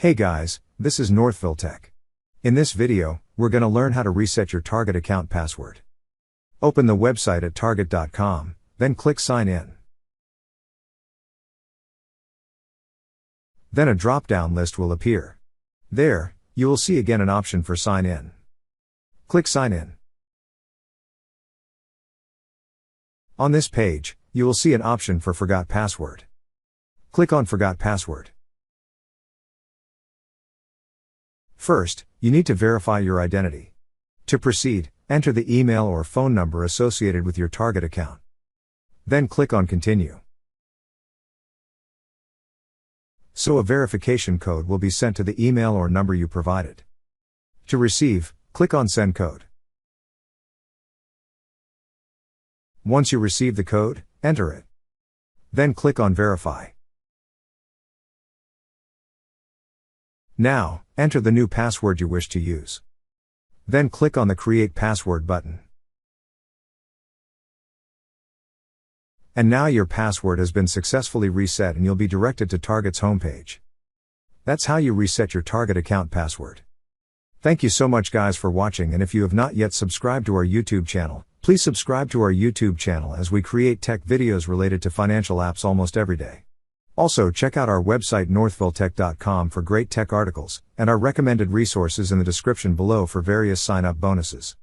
Hey guys, this is Northville Tech. In this video, we're gonna learn how to reset your Target account password. Open the website at target.com, then click Sign In. Then a drop-down list will appear. There, you will see again an option for Sign In. Click Sign In. On this page, you will see an option for Forgot Password. Click on Forgot Password. First, you need to verify your identity. To proceed, enter the email or phone number associated with your Target account. Then click on Continue. So a verification code will be sent to the email or number you provided. To receive, click on Send Code. Once you receive the code, enter it. Then click on Verify. Now, enter the new password you wish to use. Then click on the Create Password button. And now your password has been successfully reset and you'll be directed to Target's homepage. That's how you reset your Target account password. Thank you so much guys for watching, and if you have not yet subscribed to our YouTube channel, please subscribe to our YouTube channel as we create tech videos related to financial apps almost every day. Also check out our website northvilletech.com for great tech articles, and our recommended resources in the description below for various sign-up bonuses.